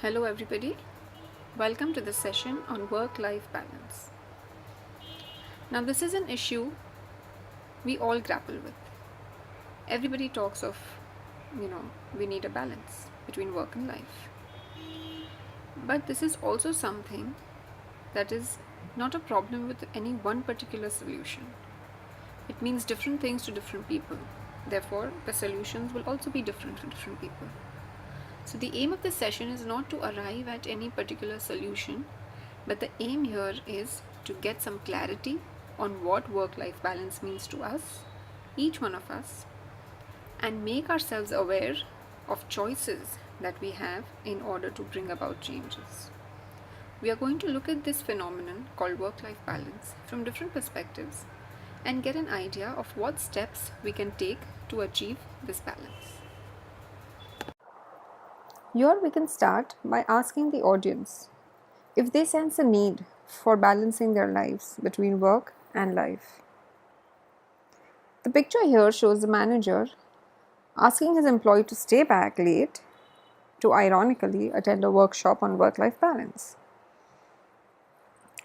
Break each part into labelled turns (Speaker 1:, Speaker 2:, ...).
Speaker 1: Hello, everybody. Welcome to this session on work life balance. Now, this is an issue we all grapple with. Everybody talks of, we need a balance between work and life. But this is also something that is not a problem with any one particular solution. It means different things to different people. Therefore, the solutions will also be different for different people. So, the aim of this session is not to arrive at any particular solution, but the aim here is to get some clarity on what work life balance means to us, each one of us, and make ourselves aware of choices that we have in order to bring about changes. We are going to look at this phenomenon called work life balance from different perspectives and get an idea of what steps we can take to achieve this balance. Here we can start by asking the audience if they sense a need for balancing their lives between work and life. The picture here shows the manager asking his employee to stay back late to ironically attend a workshop on work-life balance.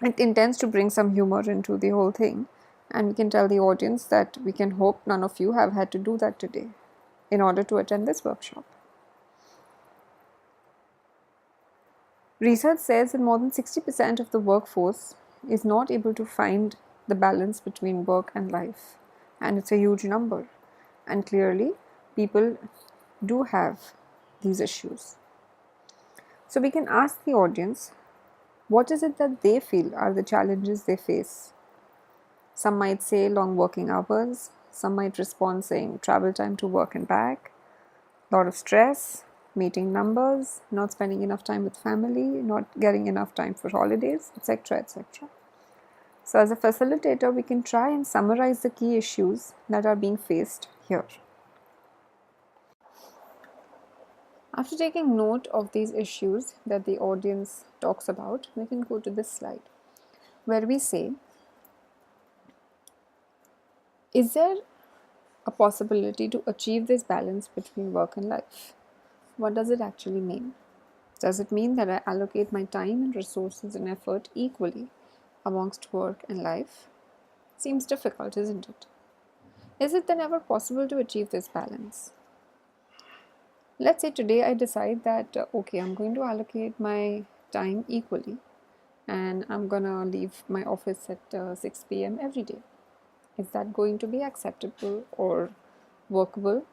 Speaker 1: It intends to bring some humor into the whole thing, and we can tell the audience that we can hope none of you have had to do that today in order to attend this workshop. Research says that more than 60% of the workforce is not able to find the balance between work and life, and it's a huge number. And clearly, people do have these issues. So we can ask the audience, what is it that they feel are the challenges they face? Some might say long working hours, some might respond saying travel time to work and back, lot of stress, meeting numbers, not spending enough time with family, not getting enough time for holidays, etc., etc. So as a facilitator, we can try and summarize the key issues that are being faced here. After taking note of these issues that the audience talks about, we can go to this slide where we say, is there a possibility to achieve this balance between work and life? What does it actually mean? Does it mean that I allocate my time and resources and effort equally amongst work and life? Seems difficult, isn't it? Is it then ever possible to achieve this balance? Let's say today I decide that, okay, I'm going to allocate my time equally and I'm gonna leave my office at 6 p.m. every day. Is that going to be acceptable or workable?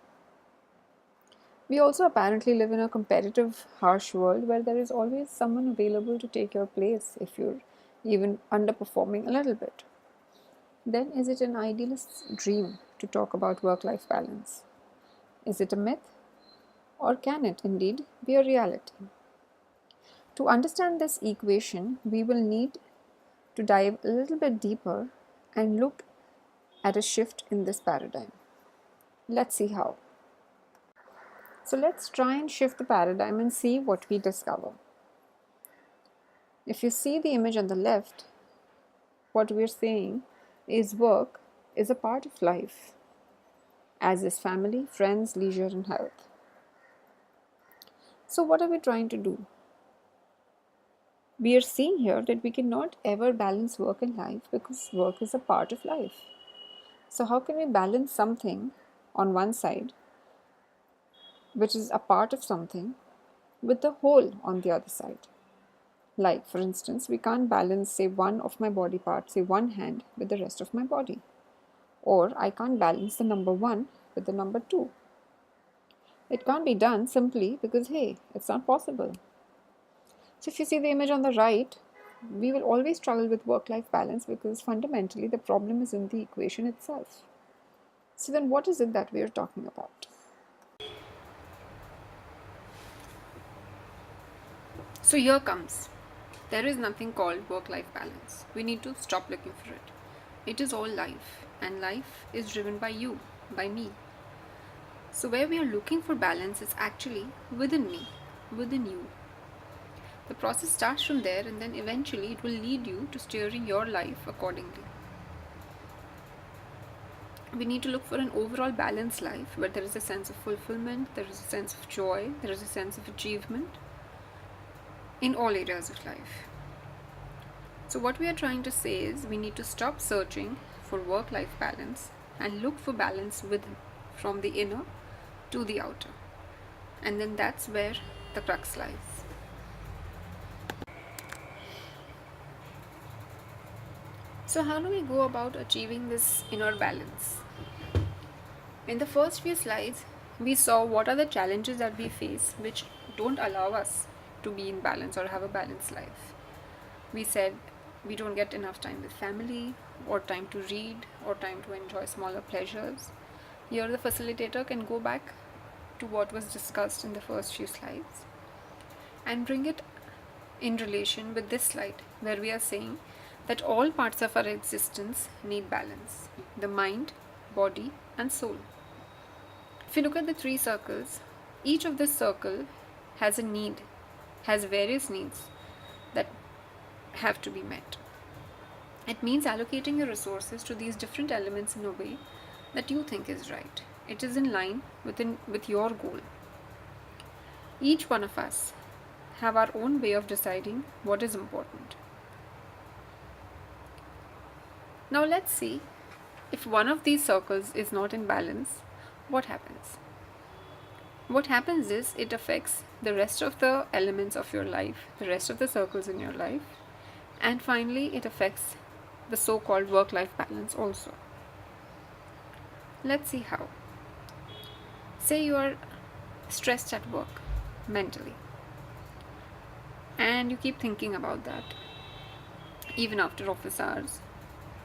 Speaker 1: We also apparently live in a competitive, harsh world where there is always someone available to take your place if you're even underperforming a little bit. Then is it an idealist's dream to talk about work-life balance? Is it a myth? Or can it indeed be a reality? To understand this equation, we will need to dive a little bit deeper and look at a shift in this paradigm. Let's see how. So let's try and shift the paradigm and see what we discover. If you see the image on the left, what we're saying is work is a part of life, as is family, friends, leisure, and health. So what are we trying to do? We are seeing here that we cannot ever balance work and life because work is a part of life. So how can we balance something on one side, which is a part of something, with the whole on the other side? Like, for instance, we can't balance, say, one of my body parts, say one hand, with the rest of my body. Or I can't balance the number 1 with the number 2. It can't be done simply because, hey, it's not possible. So if you see the image on the right, we will always struggle with work-life balance because fundamentally the problem is in the equation itself. So then what is it that we are talking about? So here comes. There is nothing called work-life balance. We need to stop looking for it. It is all life, and life is driven by you, by me. So where we are looking for balance is actually within me, within you. The process starts from there, and then eventually it will lead you to steering your life accordingly. We need to look for an overall balanced life where there is a sense of fulfillment, there is a sense of joy, there is a sense of achievement. in all areas of life. So, what we are trying to say is we need to stop searching for work life balance and look for balance within, from the inner to the outer. And then that's where the crux lies. So, how do we go about achieving this inner balance? In the first few slides, we saw what are the challenges that we face which don't allow us to be in balance or have a balanced life. We said we don't get enough time with family, or time to read, or time to enjoy smaller pleasures. Here, the facilitator can go back to what was discussed in the first few slides and bring it in relation with this slide, where we are saying that all parts of our existence need balance: the mind, body, and soul. If you look at the three circles, each of this circle has a need, has various needs that have to be met. It means allocating your resources to these different elements in a way that you think is right. It is in line with your goal. Each one of us have our own way of deciding what is important. Now let's see, if one of these circles is not in balance, what happens? What happens is it affects the rest of the elements of your life, the rest of the circles in your life, and finally it affects the so-called work-life balance also. Let's see how. Say you are stressed at work mentally, and you keep thinking about that even after office hours.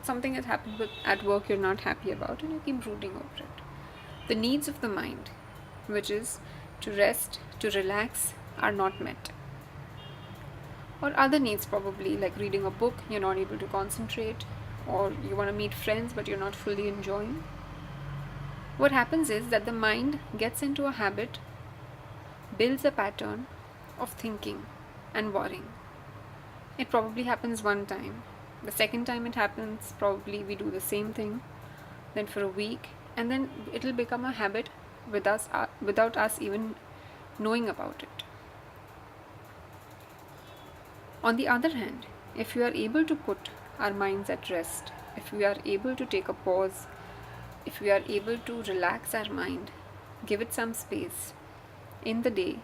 Speaker 1: Something has happened at work you're not happy about, and you keep brooding over it. The needs of the mind, which is to rest, to relax, are not met. Or other needs, probably like reading a book, you're not able to concentrate, or you want to meet friends but you're not fully enjoying. What happens is that the mind gets into a habit, builds a pattern of thinking and worrying. It probably happens one time. The second time it happens, probably we do the same thing, then for a week, and then it'll become a habit without us even knowing about it. On the other hand, if we are able to put our minds at rest, if we are able to take a pause, if we are able to relax our mind, give it some space in the day,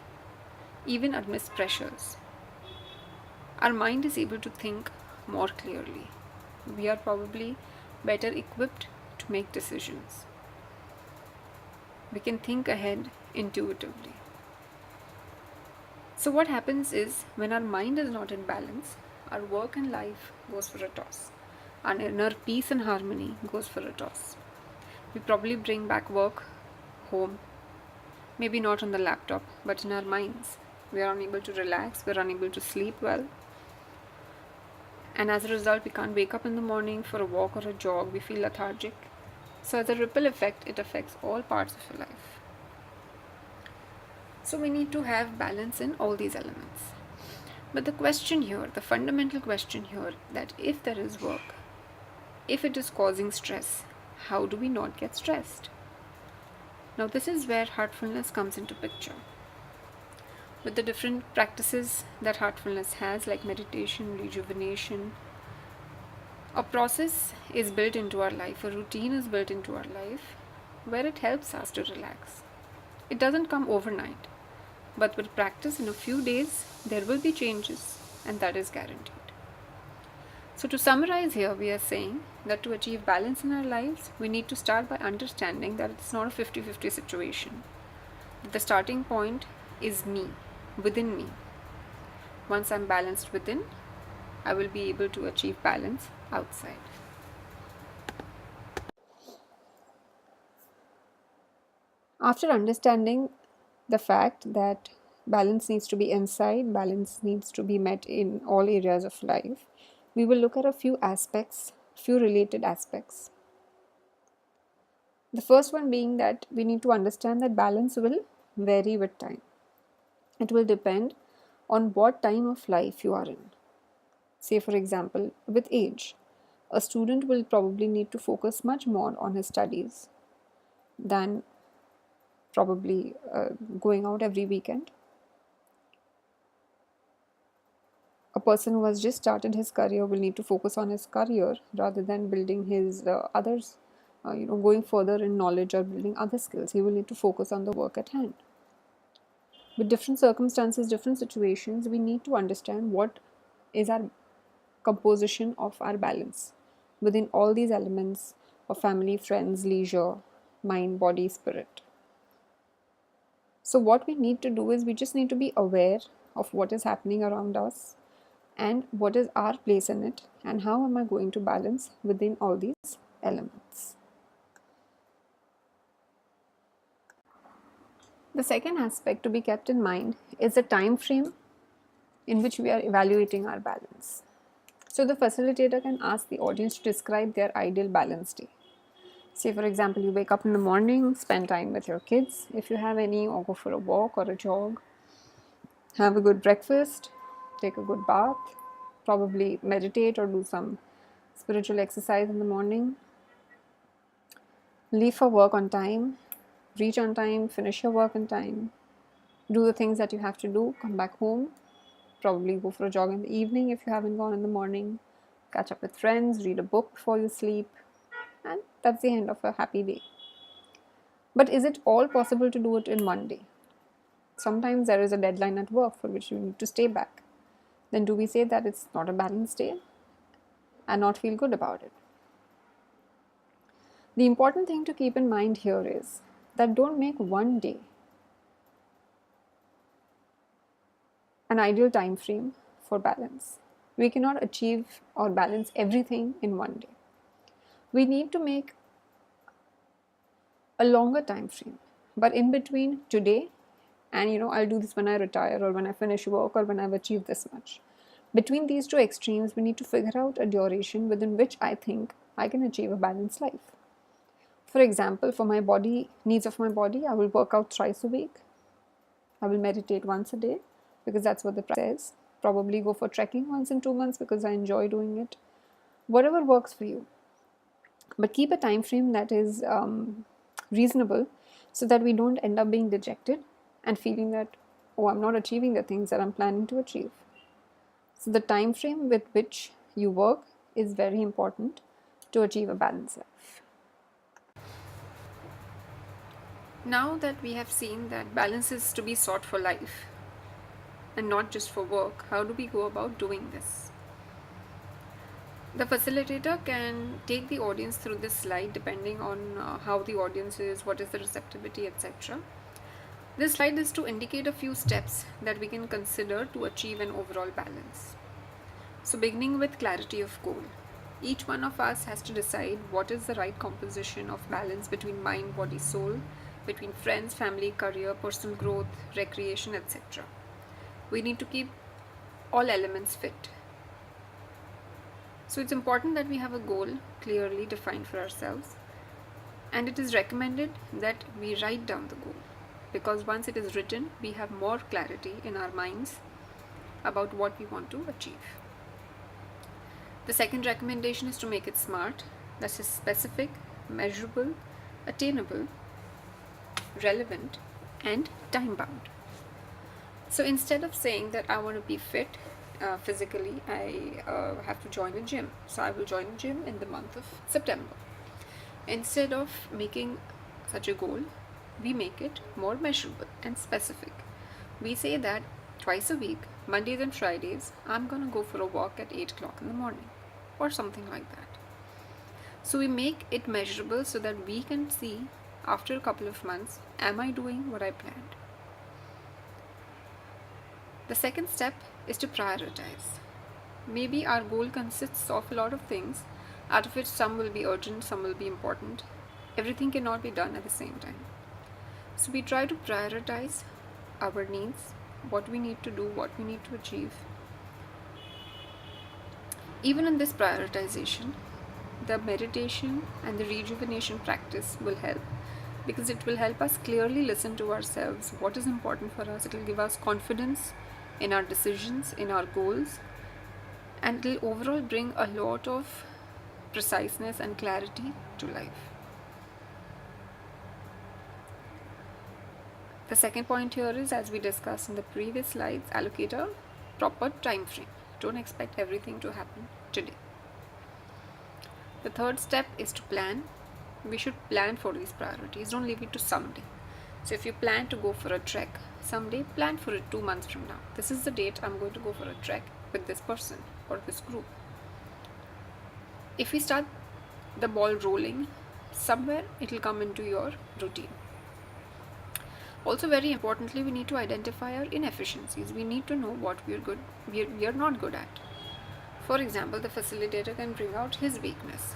Speaker 1: even amidst pressures, our mind is able to think more clearly. We are probably better equipped to make decisions. We can think ahead intuitively. So what happens is, when our mind is not in balance, our work and life goes for a toss. Our inner peace and harmony goes for a toss. We probably bring back work home, maybe not on the laptop, but in our minds. We are unable to relax, we are unable to sleep well. And as a result, we can't wake up in the morning for a walk or a jog, we feel lethargic. So as a ripple effect, it affects all parts of your life. So we need to have balance in all these elements. But the question here, the fundamental question here, that if there is work, if it is causing stress, how do we not get stressed? Now this is where heartfulness comes into picture. With the different practices that heartfulness has, like meditation, rejuvenation, a process is built into our life, a routine is built into our life, where it helps us to relax. It doesn't come overnight, but with practice, in a few days, there will be changes, and that is guaranteed. So to summarize here, we are saying that to achieve balance in our lives, we need to start by understanding that it's not a 50-50 situation. The starting point is me, within me. Once I'm balanced within, I will be able to achieve balance outside. After understanding the fact that balance needs to be inside, balance needs to be met in all areas of life, we will look at a few aspects, few related aspects. The first one being that we need to understand that balance will vary with time. It will depend on what time of life you are in. Say, for example, with age, a student will probably need to focus much more on his studies than probably going out every weekend. person who has just started his career will need to focus on his career rather than building his others, going further in knowledge or building other skills. He will need to focus on the work at hand. With different circumstances, different situations, we need to understand what is our composition of our balance within all these elements of family, friends, leisure, mind, body, spirit. So, what we need to do is we just need to be aware of what is happening around us and what is our place in it, and how am I going to balance within all these elements. The second aspect to be kept in mind is the time frame in which we are evaluating our balance. So the facilitator can ask the audience to describe their ideal balance day. Say, for example, you wake up in the morning, spend time with your kids, if you have any, or go for a walk or a jog, have a good breakfast, take a good bath, probably meditate or do some spiritual exercise in the morning, leave for work on time, reach on time, finish your work on time, do the things that you have to do, come back home, probably go for a jog in the evening if you haven't gone in the morning, catch up with friends, read a book before you sleep, and that's the end of a happy day. But is it all possible to do it in one day? Sometimes there is a deadline at work for which you need to stay back. Then do we say that it's not a balanced day and not feel good about it? The important thing to keep in mind here is that don't make one day an ideal time frame for balance. We cannot achieve or balance everything in one day. We need to make a longer time frame, but in between today and I'll do this when I retire or when I finish work or when I've achieved this much. Between these two extremes, we need to figure out a duration within which I think I can achieve a balanced life. For example, for my body, needs of my body, I will work out thrice a week. I will meditate once a day because that's what the practice says. Probably go for trekking once in 2 months because I enjoy doing it. Whatever works for you. But keep a time frame that is reasonable so that we don't end up being dejected and feeling that, oh, I'm not achieving the things that I'm planning to achieve. So the time frame with which you work is very important to achieve a balanced life. Now that we have seen that balance is to be sought for life and not just for work, how do we go about doing this? The facilitator can take the audience through this slide depending on how the audience is, what is the receptivity, etc. This slide is to indicate a few steps that we can consider to achieve an overall balance. So beginning with clarity of goal. Each one of us has to decide what is the right composition of balance between mind, body, soul, between friends, family, career, personal growth, recreation, etc. We need to keep all elements fit. So it's important that we have a goal clearly defined for ourselves, and it is recommended that we write down the goal, because once it is written, we have more clarity in our minds about what we want to achieve. The second recommendation is to make it SMART, that is specific, measurable, attainable, relevant, and time bound. So instead of saying that I want to be fit physically, I have to join a gym, so I will join a gym in the month of September. Instead of making such a goal, we make it more measurable and specific. We say that twice a week, Mondays and Fridays, I'm going to go for a walk at 8 o'clock in the morning or something like that. So we make it measurable so that we can see after a couple of months, am I doing what I planned? The second step is to prioritize. Maybe our goal consists of a lot of things, out of which some will be urgent, some will be important. Everything cannot be done at the same time. So we try to prioritize our needs, what we need to do, what we need to achieve. Even in this prioritization, the meditation and the rejuvenation practice will help, because it will help us clearly listen to ourselves, what is important for us. It will give us confidence in our decisions, in our goals, and it will overall bring a lot of preciseness and clarity to life. The second point here is, as we discussed in the previous slides, allocate a proper time frame Don't expect everything to happen today. The third step is to plan. We should plan for these priorities. Don't leave it to someday. So if you plan to go for a trek someday, plan for it 2 months from now. This is the date I'm going to go for a trek with this person or this group. If we start the ball rolling, somewhere it will come into your routine. Also, very importantly, we need to identify our inefficiencies. We need to know what we are not good at. For example, the facilitator can bring out his weakness.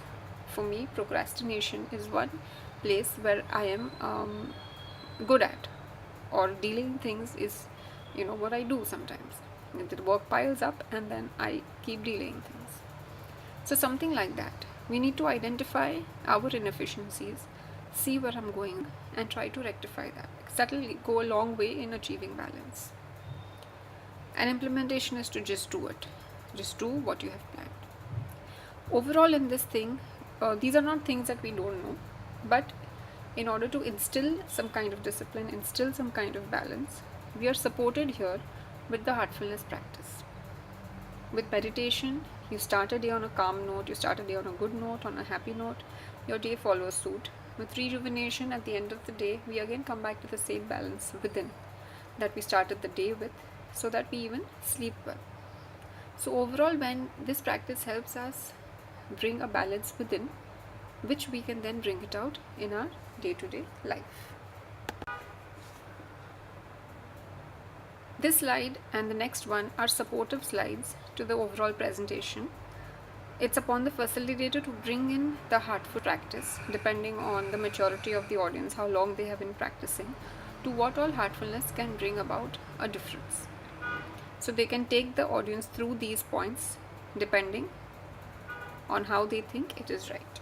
Speaker 1: For me, procrastination is one place where I am good at, or delaying things is what I do sometimes. The work piles up and then I keep delaying things. So something like that. We need to identify our inefficiencies, see where I'm going, and try to rectify that. That will go a long way in achieving balance. And implementation is to just do it. Just do what you have planned. Overall, in this thing, these are not things that we don't know, but in order to instill some kind of discipline, instill some kind of balance, we are supported here with the heartfulness practice. With meditation, you start a day on a calm note, you start a day on a good note, on a happy note, your day follows suit. With rejuvenation, at the end of the day, we again come back to the same balance within that we started the day with, so that we even sleep well. So overall, when this practice helps us bring a balance within, which we can then bring it out in our day-to-day life. This slide and the next one are supportive slides to the overall presentation. It's upon the facilitator to bring in the heartful practice, depending on the maturity of the audience, how long they have been practicing, to what all heartfulness can bring about a difference. So they can take the audience through these points depending on how they think it is right.